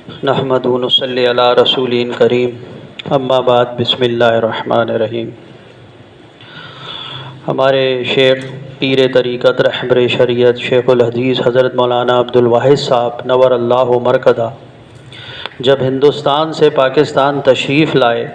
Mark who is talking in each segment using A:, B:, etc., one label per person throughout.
A: نحمدہ و نصلی علی رسول کریم اما بعد بسم اللہ الرحمن الرحیم۔ ہمارے شیخ پیر طریقت رہبر شریعت شیخ الحدیث حضرت مولانا عبدالواحد صاحب نور اللہ مرکزہ جب ہندوستان سے پاکستان تشریف لائے،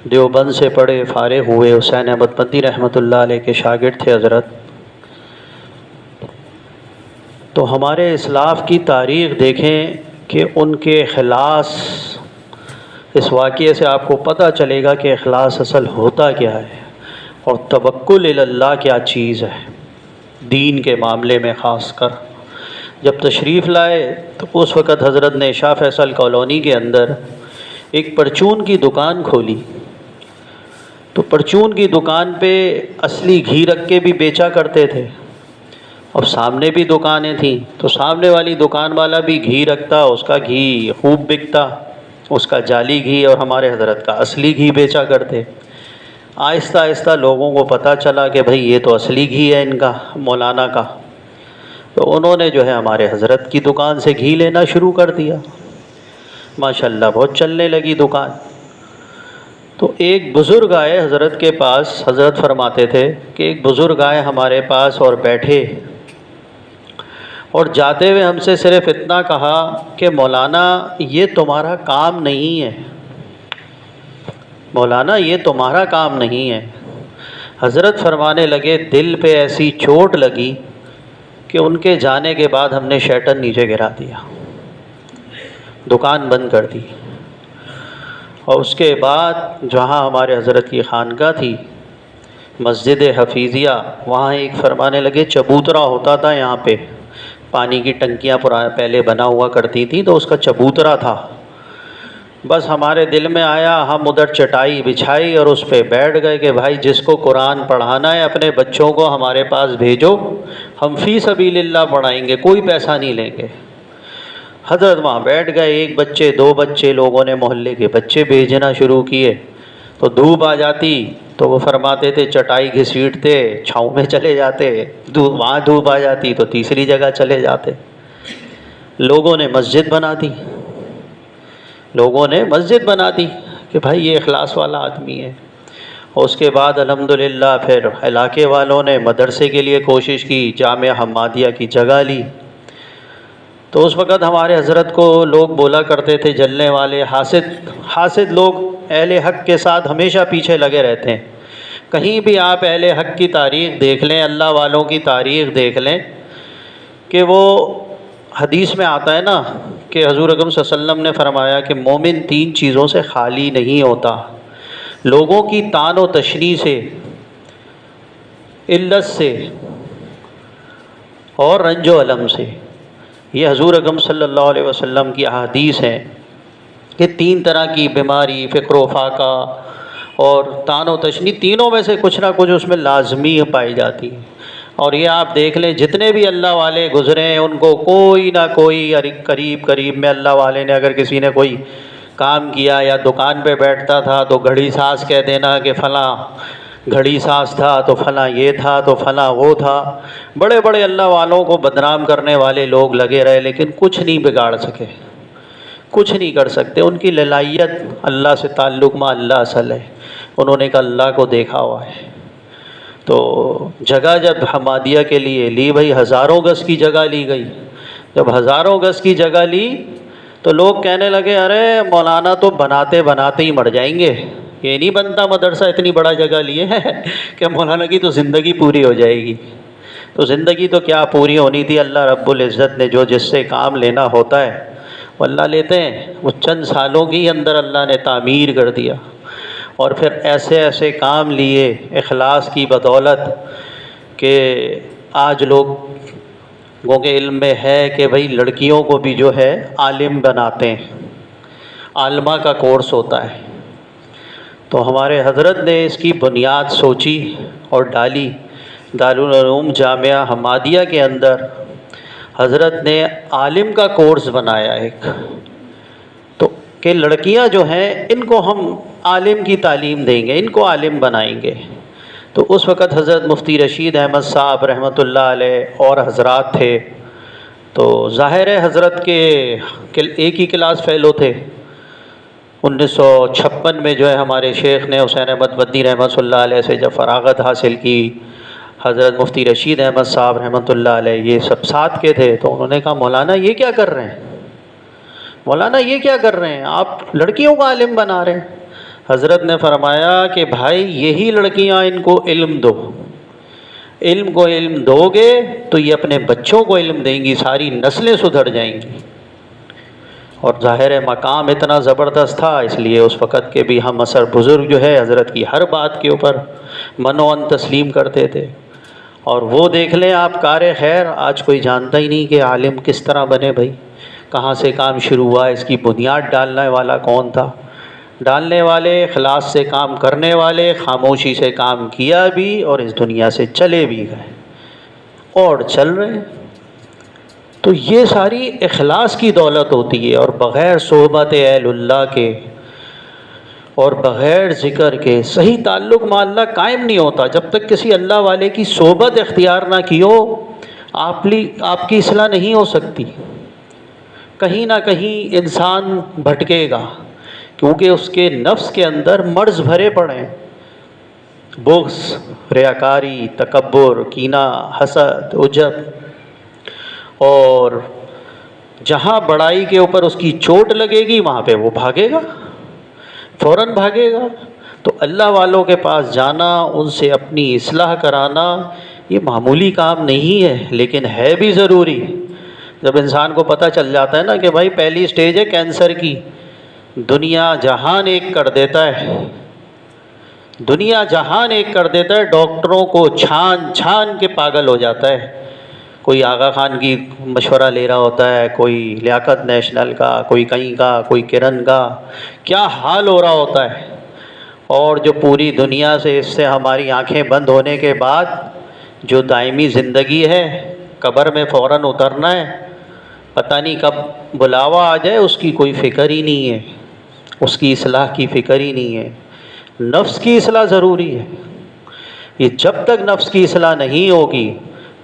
A: دیوبند سے پڑھے فارغ ہوئے، حسین احمد مدنی رحمۃ اللہ علیہ کے شاگرد تھے حضرت۔ تو ہمارے اسلاف کی تاریخ دیکھیں کہ ان کے اخلاص، اس واقعے سے آپ کو پتہ چلے گا کہ اخلاص اصل ہوتا کیا ہے اور توکل الی اللہ کیا چیز ہے دین کے معاملے میں۔ خاص کر جب تشریف لائے تو اس وقت حضرت نے شاہ فیصل کالونی کے اندر ایک پرچون کی دکان کھولی، تو پرچون کی دکان پہ اصلی گھی رکھ کے بھی بیچا کرتے تھے، اور سامنے بھی دکانیں تھیں تو سامنے والی دکان والا بھی گھی رکھتا، اس کا گھی خوب بکتا، اس کا جعلی گھی، اور ہمارے حضرت کا اصلی گھی بیچا کرتے۔ آہستہ آہستہ لوگوں کو پتہ چلا کہ بھئی یہ تو اصلی گھی ہے ان کا، مولانا کا، تو انہوں نے جو ہے ہمارے حضرت کی دکان سے گھی لینا شروع کر دیا۔ ماشاءاللہ بہت چلنے لگی دکان۔ تو ایک بزرگ آئے حضرت کے پاس، حضرت فرماتے تھے کہ ایک بزرگ آئے ہمارے پاس اور بیٹھے، اور جاتے ہوئے ہم سے صرف اتنا کہا کہ مولانا یہ تمہارا کام نہیں ہے، مولانا یہ تمہارا کام نہیں ہے۔ حضرت فرمانے لگے دل پہ ایسی چوٹ لگی کہ ان کے جانے کے بعد ہم نے شیٹر نیچے گرا دیا، دکان بند کر دی، اور اس کے بعد جہاں ہمارے حضرت کی خانقاہ تھی مسجد حفیظیہ، وہاں ایک فرمانے لگے چبوترا ہوتا تھا، یہاں پہ پانی کی ٹنکیاں پہلے بنا ہوا کرتی تھیں، تو اس کا چبوترا تھا۔ بس ہمارے دل میں آیا، ہم ادھر چٹائی بچھائی اور اس پہ بیٹھ گئے کہ بھائی جس کو قرآن پڑھانا ہے اپنے بچوں کو ہمارے پاس بھیجو، ہم فی سبیل اللہ پڑھائیں گے، کوئی پیسہ نہیں لیں گے۔ حضرت وہاں بیٹھ گئے، ایک بچے دو بچے، لوگوں نے محلے کے بچے بھیجنا شروع کیے، تو دھوپ آ جاتی تو وہ فرماتے تھے چٹائی گھسیٹتے چھاؤں میں چلے جاتے، وہاں دھوپ آ جاتی تو تیسری جگہ چلے جاتے۔ لوگوں نے مسجد بنا دی، لوگوں نے مسجد بنا دی کہ بھائی یہ اخلاص والا آدمی ہے۔ اور اس کے بعد الحمدللہ پھر علاقے والوں نے مدرسے کے لیے کوشش کی، جامعہ حمادیہ کی جگہ لی۔ تو اس وقت ہمارے حضرت کو لوگ بولا کرتے تھے جلنے والے، حاسد لوگ اہل حق کے ساتھ ہمیشہ پیچھے لگے رہتے ہیں۔ کہیں بھی آپ اہل حق کی تاریخ دیکھ لیں، اللہ والوں کی تاریخ دیکھ لیں، کہ وہ حدیث میں آتا ہے نا کہ حضور اکرم صلی اللہ علیہ وسلم نے فرمایا کہ مومن تین چیزوں سے خالی نہیں ہوتا: لوگوں کی طعن و تشنیع سے، علت سے، اور رنج و الم سے۔ یہ حضور اکرم صلی اللہ علیہ وسلم کی احادیث ہیں کہ تین طرح کی بیماری، فقر و فاقہ اور طعن و تشنیع، تینوں میں سے کچھ نہ کچھ اس میں لازمی پائی جاتی ہے۔ اور یہ آپ دیکھ لیں جتنے بھی اللہ والے گزرے ہیں ان کو کوئی نہ کوئی قریب میں اللہ والے نے اگر کسی نے کوئی کام کیا یا دکان پہ بیٹھتا تھا تو گھڑی ساز کہہ دینا کہ فلاں گھڑی ساز تھا، تو فلاں یہ تھا، تو فلاں وہ تھا۔ بڑے بڑے اللہ والوں کو بدنام کرنے والے لوگ لگے رہے لیکن کچھ نہیں بگاڑ سکے، کچھ نہیں کر سکتے۔ ان کی للائیت اللہ سے تعلق میں اللہ اصل ہے، انہوں نے کہا اللہ کو دیکھا ہوا ہے۔ تو جگہ جب حمادیہ کے لیے لی، بھائی ہزاروں گز کی جگہ لی گئی۔ جب ہزاروں گز کی جگہ لی تو لوگ کہنے لگے ارے مولانا تو بناتے بناتے ہی مر جائیں گے، یہ نہیں بنتا مدرسہ، اتنی بڑا جگہ لیے ہے کہ مولانا کی تو زندگی پوری ہو جائے گی۔ تو زندگی تو کیا پوری ہونی تھی، اللہ رب العزت نے جو جس سے کام لینا ہوتا ہے وہ اللہ لیتے ہیں، وہ چند سالوں کے اندر اللہ نے تعمیر کر دیا۔ اور پھر ایسے ایسے کام لیے اخلاص کی بدولت کہ آج لوگوں کے علم میں ہے کہ بھئی لڑکیوں کو بھی جو ہے عالم بناتے ہیں، عالمہ کا کورس ہوتا ہے۔ تو ہمارے حضرت نے اس کی بنیاد سوچی اور ڈالی۔ دارالعلوم جامعہ حمادیہ کے اندر حضرت نے عالم کا کورس بنایا ایک، تو کہ لڑکیاں جو ہیں ان کو ہم عالم کی تعلیم دیں گے، ان کو عالم بنائیں گے۔ تو اس وقت حضرت مفتی رشید احمد صاحب رحمۃ اللہ علیہ اور حضرات تھے، تو ظاہر ہے حضرت کے ایک ہی کلاس فیلو تھے۔ 1956 میں جو ہے ہمارے شیخ نے حسین احمد مدنی رحمۃ اللہ علیہ سے جب فراغت حاصل کی، حضرت مفتی رشید احمد صاحب رحمۃ اللہ علیہ یہ سب ساتھ کے تھے، تو انہوں نے کہا مولانا یہ کیا کر رہے ہیں، مولانا یہ کیا کر رہے ہیں، آپ لڑکیوں کو عالم بنا رہے ہیں۔ حضرت نے فرمایا کہ بھائی یہی لڑکیاں ان کو علم دو، علم کو علم دو گے تو یہ اپنے بچوں کو علم دیں گی، ساری نسلیں سدھر جائیں گی۔ اور ظاہر مقام اتنا زبردست تھا، اس لیے اس وقت کے بھی ہم عصر بزرگ جو ہے حضرت کی ہر بات کے اوپر منوان تسلیم کرتے تھے۔ اور وہ دیکھ لیں آپ کار خیر، آج کوئی جانتا ہی نہیں کہ عالم کس طرح بنے، بھائی کہاں سے کام شروع ہوا، اس کی بنیاد ڈالنے والا کون تھا، ڈالنے والے اخلاص سے کام کرنے والے، خاموشی سے کام کیا بھی اور اس دنیا سے چلے بھی گئے اور چل رہے ہیں۔ تو یہ ساری اخلاص کی دولت ہوتی ہے، اور بغیر صحبت اہل اللہ کے اور بغیر ذکر کے صحیح تعلق مع اللہ قائم نہیں ہوتا۔ جب تک کسی اللہ والے کی صحبت اختیار نہ کی ہو، آپ کی اصلاح نہیں ہو سکتی۔ کہیں نہ کہیں انسان بھٹکے گا، کیونکہ اس کے نفس کے اندر مرض بھرے پڑے ہیں، بغض، ریاکاری، تکبر، کینہ، حسد، عجب، اور جہاں بڑائی کے اوپر اس کی چوٹ لگے گی وہاں پہ وہ بھاگے گا، فوراً بھاگے گا۔ تو اللہ والوں کے پاس جانا، ان سے اپنی اصلاح کرانا، یہ معمولی کام نہیں ہے، لیکن ہے بھی ضروری۔ جب انسان کو پتہ چل جاتا ہے نا کہ بھائی پہلی سٹیج ہے کینسر کی، دنیا جہان ایک کر دیتا ہے، دنیا جہان ایک کر دیتا ہے، ڈاکٹروں کو چھان چھان کے پاگل ہو جاتا ہے۔ کوئی آغا خان کی مشورہ لے رہا ہوتا ہے، کوئی لیاقت نیشنل کا، کوئی کہیں کا، کوئی کرن کا، کیا حال ہو رہا ہوتا ہے۔ اور جو پوری دنیا سے اس سے ہماری آنکھیں بند ہونے کے بعد جو دائمی زندگی ہے، قبر میں فوراً اترنا ہے، پتہ نہیں کب بلاوا آ جائے، اس کی کوئی فکر ہی نہیں ہے، اس کی اصلاح کی فکر ہی نہیں ہے۔ نفس کی اصلاح ضروری ہے، یہ جب تک نفس کی اصلاح نہیں ہوگی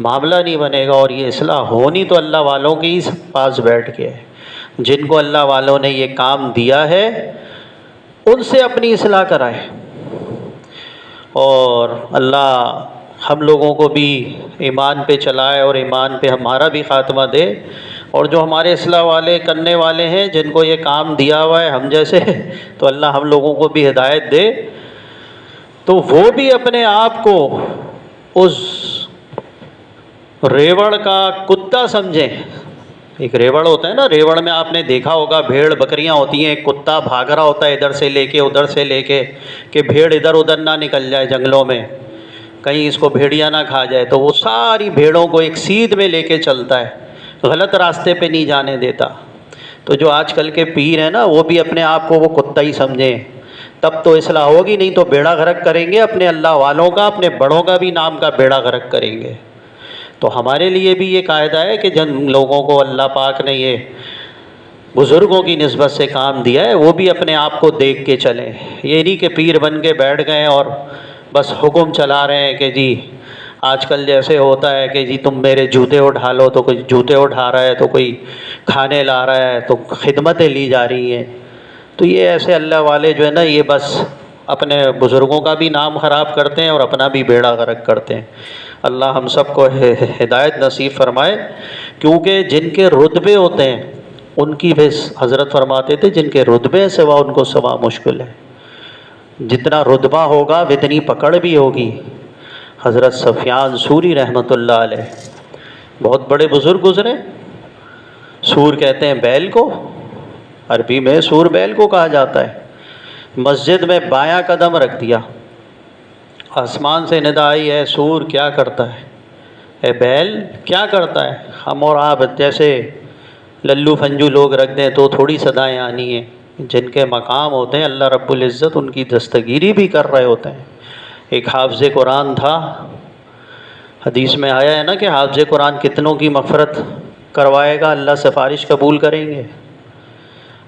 A: معاملہ نہیں بنے گا۔ اور یہ اصلاح ہونی تو اللہ والوں کے ہی پاس بیٹھ کے ہے، جن کو اللہ والوں نے یہ کام دیا ہے ان سے اپنی اصلاح کرائے۔ اور اللہ ہم لوگوں کو بھی ایمان پہ چلائے اور ایمان پہ ہمارا بھی خاتمہ دے، اور جو ہمارے اصلاح والے کرنے والے ہیں جن کو یہ کام دیا ہوا ہے ہم جیسے، تو اللہ ہم لوگوں کو بھی ہدایت دے، تو وہ بھی اپنے آپ کو اس ریوڑ کا کتا سمجھیں۔ ایک ریوڑ ہوتا ہے نا، ریوڑ میں آپ نے دیکھا ہوگا بھیڑ بکریاں ہوتی ہیں، ایک کتا بھاگ رہا ہوتا ہے ادھر سے لے کے ادھر سے لے کے، کہ بھیڑ ادھر ادھر نہ نکل جائے جنگلوں میں، کہیں اس کو بھیڑیا نہ کھا جائے، تو وہ ساری بھیڑوں کو ایک سیدھ میں لے کے چلتا ہے، غلط راستے پہ نہیں جانے دیتا۔ تو جو آج کل کے پیر ہیں نا، وہ بھی اپنے آپ کو وہ کتا ہی سمجھیں، تب تو اصلاح ہوگی، نہیں تو بیڑا غرق کریں گے اپنے اللہ والوں کا، اپنے بڑوں کا بھی نام کا بیڑا غرق کریں گے۔ تو ہمارے لیے بھی یہ قاعدہ ہے کہ جن لوگوں کو اللہ پاک نے یہ بزرگوں کی نسبت سے کام دیا ہے، وہ بھی اپنے آپ کو دیکھ کے چلیں۔ یہ نہیں کہ پیر بن کے بیٹھ گئے اور بس حکم چلا رہے ہیں کہ جی آج کل جیسے ہوتا ہے کہ جی تم میرے جوتے اٹھا لو، تو کوئی جوتے اٹھا رہا ہے، تو کوئی کھانے لا رہا ہے، تو خدمتیں لی جا رہی ہیں۔ تو یہ ایسے اللہ والے جو ہے نا، یہ بس اپنے بزرگوں کا بھی نام خراب کرتے ہیں اور اپنا بھی بیڑا غرق کرتے ہیں۔ اللہ ہم سب کو ہدایت نصیب فرمائے، کیونکہ جن کے رتبے ہوتے ہیں ان کی بھی حضرت فرماتے تھے جن کے رتبے سوا ان کو سوا مشکل ہے، جتنا رتبہ ہوگا اتنی پکڑ بھی ہوگی۔ حضرت سفیان سوری رحمۃ اللہ علیہ بہت بڑے بزرگ گزرے۔ سور کہتے ہیں بیل کو، عربی میں سور بیل کو کہا جاتا ہے۔ مسجد میں بایاں قدم رکھ دیا، آسمان سے ندا آئی، اے سور کیا کرتا ہے، اے بیل کیا کرتا ہے۔ ہم اور آپ جیسے للو فنجو لوگ رکھ دیں تو تھوڑی صدائیں آنی ہیں، جن کے مقام ہوتے ہیں اللہ رب العزت ان کی دستگیری بھی کر رہے ہوتے ہیں۔ ایک حافظ قرآن تھا، حدیث میں آیا ہے نا کہ حافظ قرآن کتنوں کی مغفرت کروائے گا، اللہ سفارش قبول کریں گے۔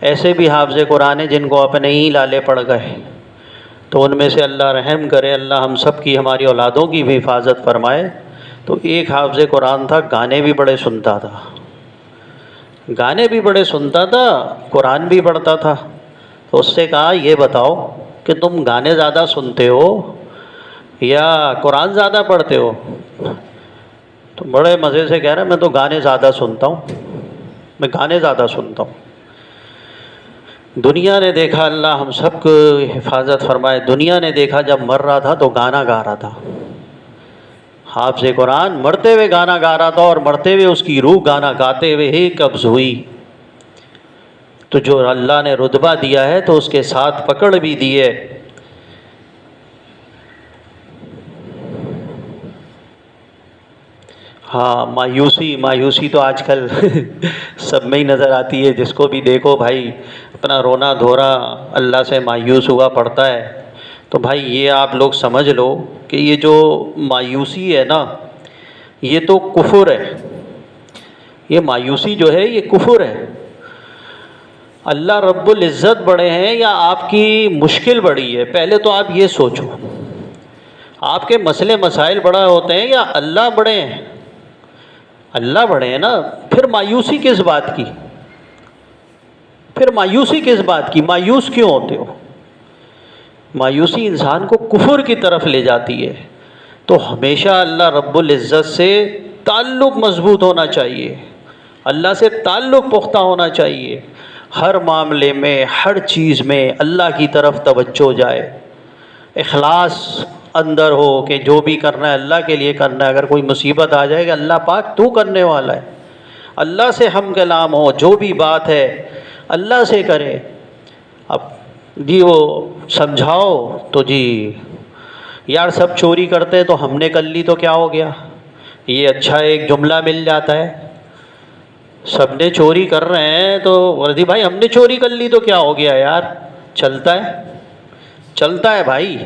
A: ایسے بھی حافظ قرآن ہیں جن کو اپنے ہی لالے پڑ گئے، تو ان میں سے اللہ رحم کرے، اللہ ہم سب کی ہماری اولادوں کی بھی حفاظت فرمائے۔ تو ایک حافظ قرآن تھا، گانے بھی بڑے سنتا تھا، گانے بھی بڑے سنتا تھا، قرآن بھی پڑھتا تھا۔ تو اس سے کہا یہ بتاؤ کہ تم گانے زیادہ سنتے ہو یا قرآن زیادہ پڑھتے ہو؟ تو بڑے مزے سے کہہ رہا ہے میں تو گانے زیادہ سنتا ہوں، میں گانے زیادہ سنتا ہوں۔ دنیا نے دیکھا، اللہ ہم سب کو حفاظت فرمائے، دنیا نے دیکھا جب مر رہا تھا تو گانا گا رہا تھا۔ حافظ قرآن مرتے ہوئے گانا گا رہا تھا، اور مرتے ہوئے اس کی روح گانا گاتے ہوئے ہی قبض ہوئی۔ تو جو اللہ نے رتبہ دیا ہے تو اس کے ساتھ پکڑ بھی دی ہے۔ ہاں، مایوسی تو آج کل سب میں ہی نظر آتی ہے، جس کو بھی دیکھو بھائی اپنا رونا دھونا اللہ سے مایوس ہوا پڑتا ہے۔ تو بھائی یہ آپ لوگ سمجھ لو کہ یہ جو مایوسی ہے نا، یہ تو کفر ہے۔ یہ مایوسی جو ہے یہ کفر ہے۔ اللہ رب العزت بڑے ہیں یا آپ کی مشکل بڑی ہے؟ پہلے تو آپ یہ سوچو، آپ کے مسئلے مسائل بڑا ہوتے ہیں یا اللہ بڑے ہیں؟ اللہ بڑے ہیں نا، پھر مایوسی کس بات کی؟ پھر مایوسی کس بات کی؟ مایوس کیوں ہوتے ہو؟ مایوسی انسان کو کفر کی طرف لے جاتی ہے۔ تو ہمیشہ اللہ رب العزت سے تعلق مضبوط ہونا چاہیے، اللہ سے تعلق پختہ ہونا چاہیے۔ ہر معاملے میں، ہر چیز میں اللہ کی طرف توجہ جائے، اخلاص اندر ہو کہ جو بھی کرنا ہے اللہ کے لیے کرنا ہے۔ اگر کوئی مصیبت آ جائے گا اللہ پاک تو کرنے والا ہے، اللہ سے ہم کلام ہو، جو بھی بات ہے اللہ سے کرے۔ اب جی وہ سمجھاؤ تو جی یار سب چوری کرتے تو ہم نے کر لی تو کیا ہو گیا، یہ اچھا ایک جملہ مل جاتا ہے۔ سب نے چوری کر رہے ہیں تو وردی بھائی ہم نے چوری کر لی تو کیا ہو گیا یار، چلتا ہے، چلتا ہے بھائی۔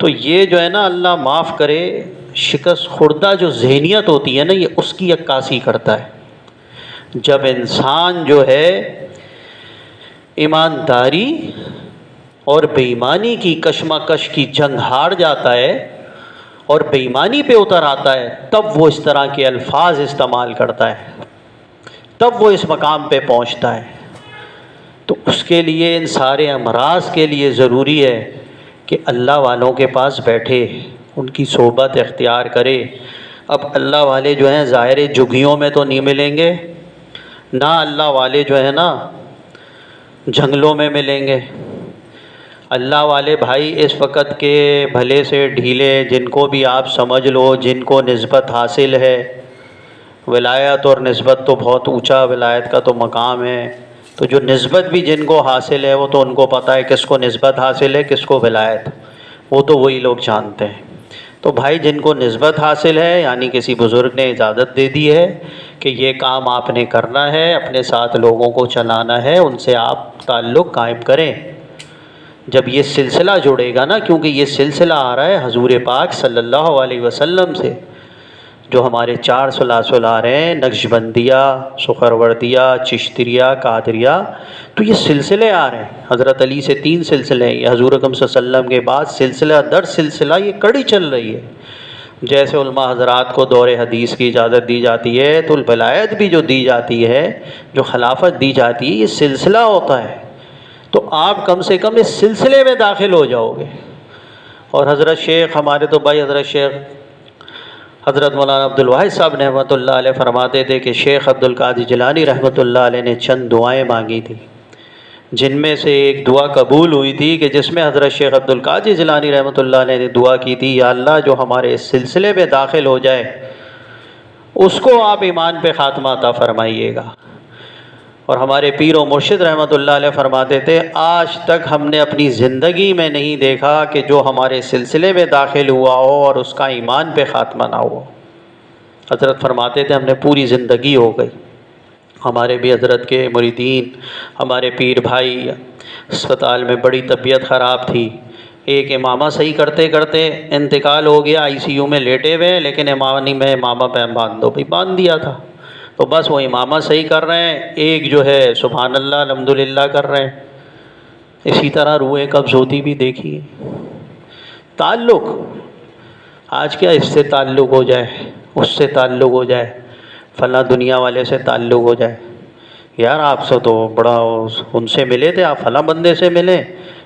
A: تو یہ جو ہے نا اللہ معاف کرے، شکست خوردہ جو ذہنیت ہوتی ہے نا یہ اس کی عکاسی کرتا ہے۔ جب انسان جو ہے ایمانداری اور بے ایمانی کی کشمکش کی جنگ ہار جاتا ہے اور بے ایمانی پہ اتر آتا ہے، تب وہ اس طرح کے الفاظ استعمال کرتا ہے، تب وہ اس مقام پہ پہنچتا ہے۔ تو اس کے لیے ان سارے امراض کے لیے ضروری ہے کہ اللہ والوں کے پاس بیٹھے، ان کی صحبت اختیار کرے۔ اب اللہ والے جو ہیں ظاہر جھگیوں میں تو نہیں ملیں گے، نہ اللہ والے جو ہیں نا جنگلوں میں ملیں گے۔ اللہ والے بھائی اس وقت کے بھلے سے ڈھیلے، جن کو بھی آپ سمجھ لو، جن کو نسبت حاصل ہے، ولایت اور نسبت تو بہت اونچا ولایت کا تو مقام ہے، تو جو نسبت بھی جن کو حاصل ہے وہ تو ان کو پتہ ہے کس کو نسبت حاصل ہے کس کو ولایت، وہ تو وہی لوگ جانتے ہیں۔ تو بھائی جن کو نسبت حاصل ہے، یعنی کسی بزرگ نے اجازت دے دی ہے کہ یہ کام آپ نے کرنا ہے، اپنے ساتھ لوگوں کو چلانا ہے، ان سے آپ تعلق قائم کریں۔ جب یہ سلسلہ جڑے گا نا، کیونکہ یہ سلسلہ آ رہا ہے حضور پاک صلی اللہ علیہ وسلم سے، جو ہمارے 4 سلاسل آ رہے ہیں، نقشبندیہ، سخروردیہ، چشتیہ، قادریہ، تو یہ سلسلے آ رہے ہیں۔ حضرت علی سے 3 سلسلے ہیں، یہ حضور اکرم صلی اللہ علیہ وسلم کے بعد سلسلہ در سلسلہ یہ کڑی چل رہی ہے۔ جیسے علماء حضرات کو دور حدیث کی اجازت دی جاتی ہے، تو الولایت بھی جو دی جاتی ہے، جو خلافت دی جاتی ہے، یہ سلسلہ ہوتا ہے۔ تو آپ کم سے کم اس سلسلے میں داخل ہو جاؤ گے۔ اور حضرت شیخ ہمارے تو بھائی حضرت شیخ حضرت مولانا عبدالواحد صاحب رحمۃ اللہ علیہ فرماتے تھے کہ شیخ عبدالقادر جیلانی رحمۃ اللہ علیہ نے چند دعائیں مانگی تھیں، جن میں سے ایک دعا قبول ہوئی تھی کہ جس میں حضرت شیخ عبدالقادر جیلانی رحمۃ اللہ علیہ نے دعا کی تھی، یا اللہ جو ہمارے اس سلسلے میں داخل ہو جائے اس کو آپ ایمان پہ خاتمہ عطا فرمائیے گا۔ اور ہمارے پیر و مرشد رحمۃ اللہ علیہ فرماتے تھے آج تک ہم نے اپنی زندگی میں نہیں دیکھا کہ جو ہمارے سلسلے میں داخل ہوا ہو اور اس کا ایمان پہ خاتمہ نہ ہو۔ حضرت فرماتے تھے ہم نے پوری زندگی ہو گئی۔ ہمارے بھی حضرت کے مریدین، ہمارے پیر بھائی، اسپتال میں بڑی طبیعت خراب تھی، ایک امامہ صحیح کرتے کرتے انتقال ہو گیا، آئی سی یو میں لیٹے ہوئے، لیکن امامہ پہ باندھ دو، باندھ دیا تھا، تو بس وہ امامہ صحیح کر رہے ہیں، ایک جو ہے سبحان اللہ الحمدللہ کر رہے ہیں۔ اسی طرح روح قبض ہوتی بھی دیکھیے۔ تعلق آج کیا اس سے تعلق ہو جائے، اس سے تعلق ہو جائے، فلاں دنیا والے سے تعلق ہو جائے، یار آپ سے تو بڑا ان سے ملے تھے، آپ فلاں بندے سے ملے،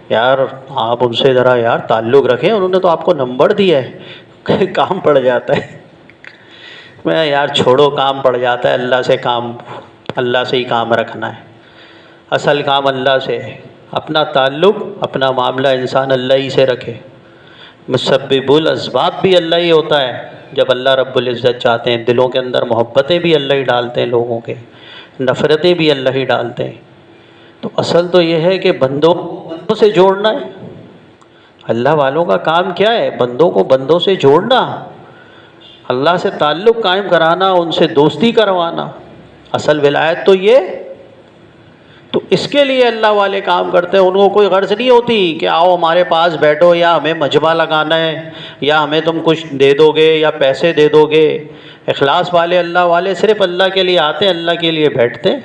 A: یار آپ ان سے ذرا یار تعلق رکھیں، انہوں نے تو آپ کو نمبر دیا ہے کام پڑ جاتا ہے۔ میں یار چھوڑو، کام پڑ جاتا ہے، اللہ سے ہی کام رکھنا ہے، اصل کام اللہ سے ہے، اپنا تعلق اپنا معاملہ انسان اللہ ہی سے رکھے۔ مسبب الاسباب بھی اللہ ہی ہوتا ہے، جب اللہ رب العزت چاہتے ہیں، دلوں کے اندر محبتیں بھی اللہ ہی ڈالتے ہیں، لوگوں کے نفرتیں بھی اللہ ہی ڈالتے ہیں۔ تو اصل تو یہ ہے کہ بندوں سے جوڑنا ہے، اللہ والوں کا کام کیا ہے؟ بندوں کو بندوں سے جوڑنا، اللہ سے تعلق قائم کرانا، ان سے دوستی کروانا، اصل ولایت تو یہ۔ تو اس کے لیے اللہ والے کام کرتے ہیں، ان کو کوئی غرض نہیں ہوتی کہ آؤ ہمارے پاس بیٹھو، یا ہمیں مجمع لگانا ہے، یا ہمیں تم کچھ دے دو گے یا پیسے دے دو گے۔ اخلاص والے اللہ والے صرف اللہ کے لیے آتے ہیں، اللہ کے لیے بیٹھتے ہیں۔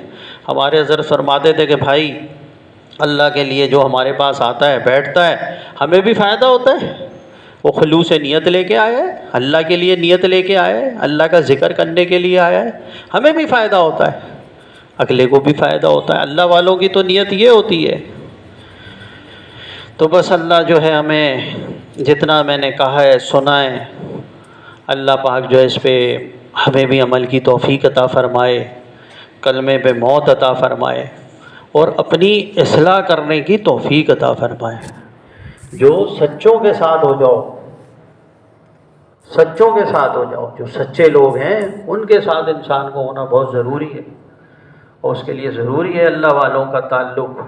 A: ہمارے حضرت فرماتے تھے کہ بھائی اللہ کے لیے جو ہمارے پاس آتا ہے بیٹھتا ہے، ہمیں بھی فائدہ ہوتا ہے، وہ خلوص نیت لے کے آیا ہے، اللہ کے لیے نیت لے کے آیا ہے، اللہ کا ذکر کرنے کے لیے آیا ہے، ہمیں بھی فائدہ ہوتا ہے، اگلے کو بھی فائدہ ہوتا ہے۔ اللہ والوں کی تو نیت یہ ہوتی ہے۔ تو بس اللہ جو ہے ہمیں جتنا میں نے کہا ہے سنا ہے، اللہ پاک جو ہے اس پہ ہمیں بھی عمل کی توفیق عطا فرمائے، کلمے پہ موت عطا فرمائے، اور اپنی اصلاح کرنے کی توفیق عطا فرمائے۔ جو سچوں کے ساتھ ہو جاؤ، سچوں کے ساتھ ہو جاؤ، جو سچے لوگ ہیں ان کے ساتھ انسان کو ہونا بہت ضروری ہے، اور اس کے لیے ضروری ہے اللہ والوں کا تعلق،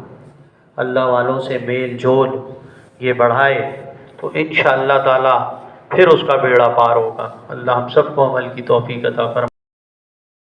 A: اللہ والوں سے میل جول یہ بڑھائے، تو انشاءاللہ تعالی پھر اس کا بیڑا پار ہوگا۔ اللہ ہم سب کو عمل کی توفیق عطا فرمائے۔